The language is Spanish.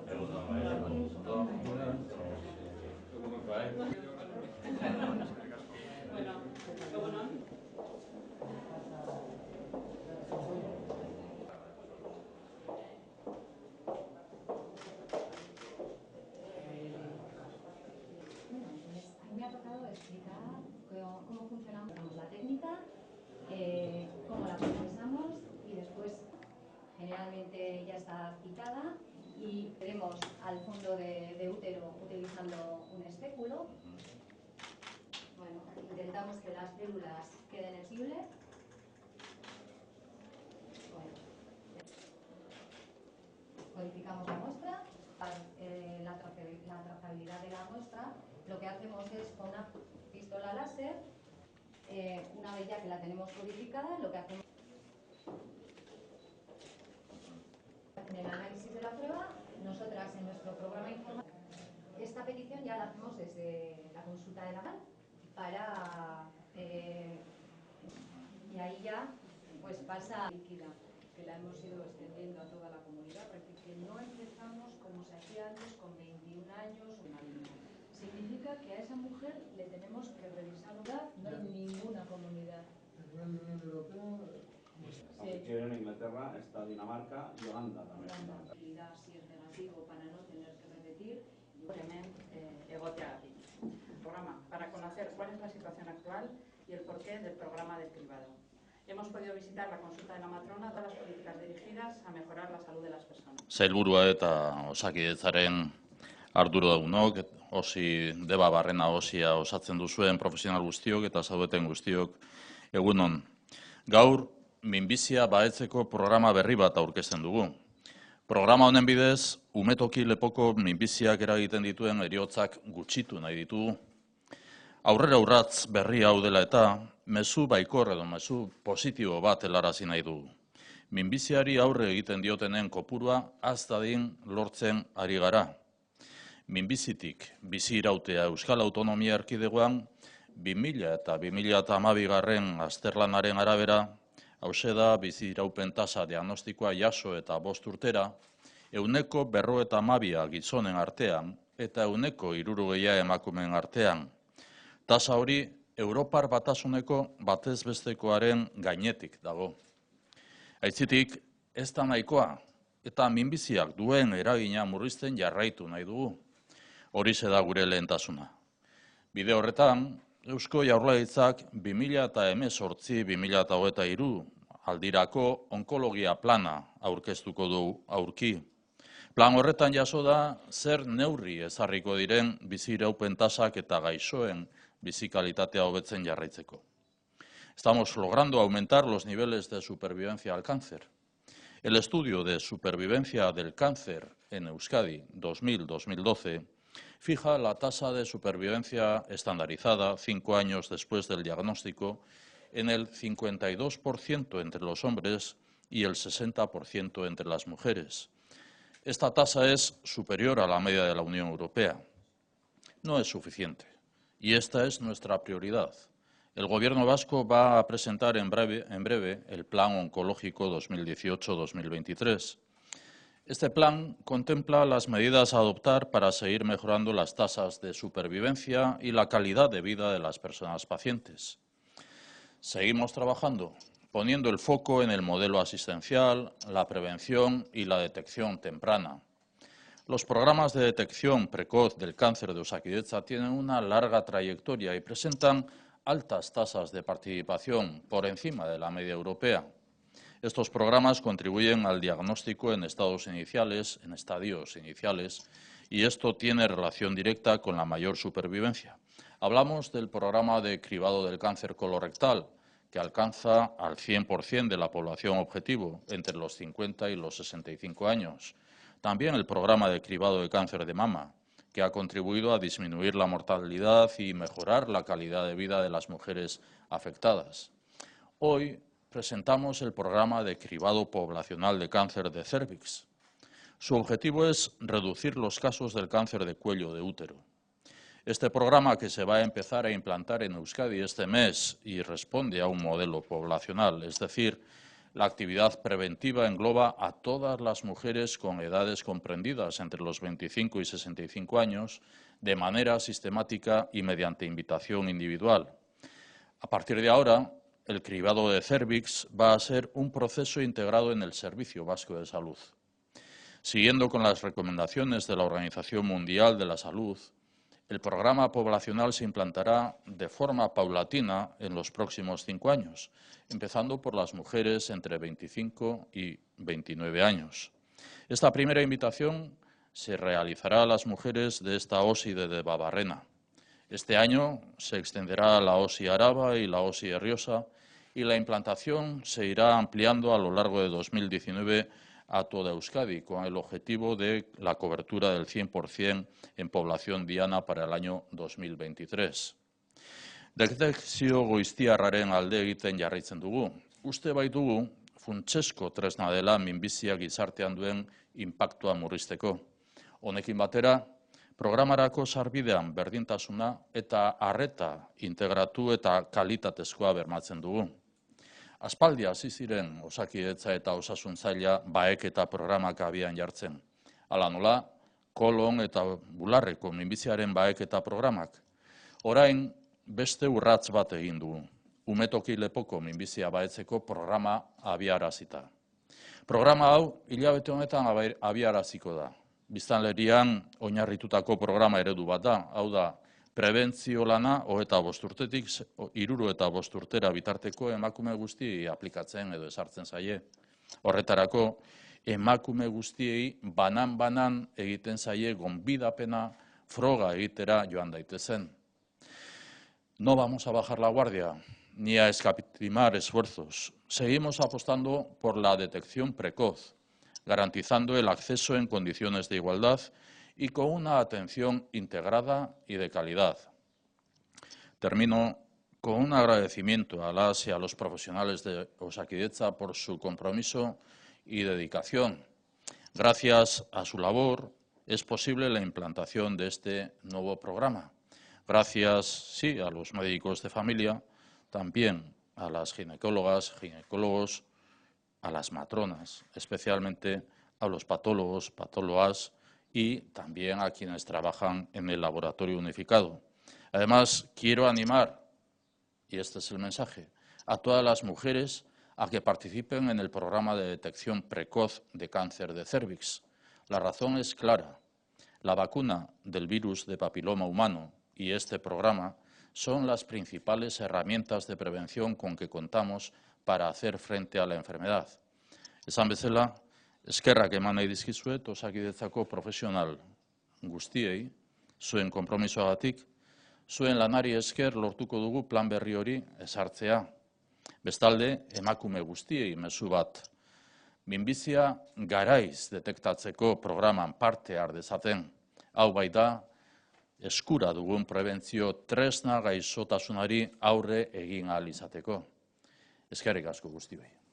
Me ha tocado explicar cómo funcionamos la técnica, cómo la procesamos y después generalmente ya está citada y veremos al fondo de útero utilizando un espéculo. Bueno, intentamos que las células queden flexibles. Bueno, codificamos la muestra, la trazabilidad de la muestra. Lo que hacemos es con una pistola láser, una vez ya que la tenemos codificada, lo que hacemos en el análisis de la prueba, nosotras en nuestro programa informático, esta petición ya la hacemos desde la consulta de la MAL para y ahí ya pues pasa líquida, que la hemos ido extendiendo a toda la comunidad, que no empezamos como se hacía antes con 21 años una niña. Significa que a esa mujer le tenemos que revisar la edad, no hay ninguna comunidad. A nivel de Unión Europea, si quieren en Inglaterra está Dinamarca y Holanda también. Si es negativo para no tener que repetir. Egoteagatik. Programa para conocer cuál es la situación actual y el porqué del programa del cribado. Hemos podido visitar la consulta de la matrona, todas las políticas dirigidas a mejorar la salud de las personas. Sailburua eta Osakidetzaren arduradunok, osi deba barrena osia osatzen duzuen profesional guztiok eta zaudeten guztiok egunon. Gaur, minbizia bahetzeko programa berri bat aurkezten dugu. Programa honen bidez, umetoki lepoko minbiziak eragiten dituen heriotzak gutxitu nahi ditugu. Aurrera urratz berri hau dela eta mezu baikor edo mezu positibo bat helarazi nahi dugu. Minbiziari aurre egiten diotenen kopurua dadin lortzen ari gara. Minbizitik bizi irautea Euskal Autonomia Erkidegoan 2000 eta 2012 azterlanaren arabera, hauxe da bizi iraupen tasa diagnostikoa jaso eta 5 urtera, 52 gizonen artean eta 60 emakumeen artean. Tasa hori Europar Batasuneko batez bestekoaren gainetik dago. Aitzitik, ez da nahikoa eta minbiziak duen eragina murrizten jarraitu nahi dugu. Horixe da gure lehentasuna. Bide horretan, Eusko Jaurlaritzak 2018-2023 aldirako onkologia plana aurkeztuko du aurki. Plan horretan jaso da zer neurri ezarriko diren bizi iraupen tasak eta gaixoen bizi kalitatea hobetzen jarraitzeko. Estamos logrando aumentar los niveles de supervivencia al cáncer. El estudio de supervivencia del cáncer en Euskadi 2000-2012 fija la tasa de supervivencia estandarizada 5 años después del diagnóstico en el 52% entre los hombres y el 60% entre las mujeres. Esta tasa es superior a la media de la Unión Europea. No es suficiente y esta es nuestra prioridad. El Gobierno vasco va a presentar en breve el Plan Oncológico 2018-2023. Este plan contempla las medidas a adoptar para seguir mejorando las tasas de supervivencia y la calidad de vida de las personas pacientes. Seguimos trabajando, poniendo el foco en el modelo asistencial, la prevención y la detección temprana. Los programas de detección precoz del cáncer de Osakidetza tienen una larga trayectoria y presentan altas tasas de participación por encima de la media europea. Estos programas contribuyen al diagnóstico en estadios iniciales, y esto tiene relación directa con la mayor supervivencia. Hablamos del programa de cribado del cáncer colorectal, que alcanza al 100% de la población objetivo entre los 50 y los 65 años. También el programa de cribado de cáncer de mama, que ha contribuido a disminuir la mortalidad y mejorar la calidad de vida de las mujeres afectadas. Hoy presentamos el programa de cribado poblacional de cáncer de cérvix. Su objetivo es reducir los casos del cáncer de cuello de útero. Este programa, que se va a empezar a implantar en Euskadi este mes y responde a un modelo poblacional, es decir, La actividad preventiva engloba a todas las mujeres con edades comprendidas entre los 25 y 65 años de manera sistemática y mediante invitación individual. A partir de ahora, el cribado de cérvix va a ser un proceso integrado en el Servicio Vasco de Salud. Siguiendo con las recomendaciones de la Organización Mundial de la Salud, el programa poblacional se implantará de forma paulatina en los próximos 5 años, empezando por las mujeres entre 25 y 29 años. Esta primera invitación se realizará a las mujeres de esta OSI de Debabarrena. Este año se extenderá a la OSI Araba y la OSI de Riosa y la implantación se irá ampliando a lo largo de 2019 a toda Euskadi, con el objetivo de la cobertura del 100% en población diana para el año 2023. Detekzio goiztiarraren alde egiten jarraitzen dugu. Uste baitugu, funtsezko tresna dela minbizia gizartean duen inpaktua murrizteko. Honekin batera, programarako sarbidean berdintasuna eta arreta integratu eta kalitatezkoa bermatzen dugu. Aspaldi hasi ziren Osakidetza eta Osasun Saila baeketa programak abian jartzen. Hala nola, kolon eta bularreko minbiziaren baeketa programak. Orain, beste urrats bat egin dugu. Umetoki lepoko minbizia baetzeko programa abiarazita. Programa hau hilabete honetan abiaraziko da. Biztanlerian oinarritutako programa eredu bat da, hau da, prebentzio lana 25 urtetik 65 urtera bitarteko emakume guztiei aplikatzen edo ezartzen zaie. Horretarako, emakume guztiei banan-banan egiten zaie gonbidapena froga egitera joan daitezen. No vamos a bajar la guardia, ni a escatimar esfuerzos. Seguimos apostando por la detección precoz, garantizando el acceso en condiciones de igualdad y con una atención integrada y de calidad. Termino con un agradecimiento a las y a los profesionales de Osakidetza por su compromiso y dedicación. Gracias a su labor es posible la implantación de este nuevo programa. Gracias, sí, a los médicos de familia, también a las ginecólogas, ginecólogos, a las matronas, especialmente a los patólogos, patólogas, y también a quienes trabajan en el laboratorio unificado. Además, quiero animar, y este es el mensaje, a todas las mujeres a que participen en el programa de detección precoz de cáncer de cérvix. La razón es clara. La vacuna del virus de papiloma humano y este programa son las principales herramientas de prevención con que contamos para hacer frente a la enfermedad. Esan bezala, eskerrak eman nahi dizkizuet Osakidetzako profesional guztiei, zuen konpromisoagatik, zuen lanari esker lortuko dugu plan berri hori ezartzea. Bestalde, emakume guztiei mezu bat. Minbizia garaiz detektatzeko programan parte har dezaten. Hau baita, eskura dugun prebentzio tresna gaixotasunari aurre egin ahal izateko. Eskerrik asko guztioi.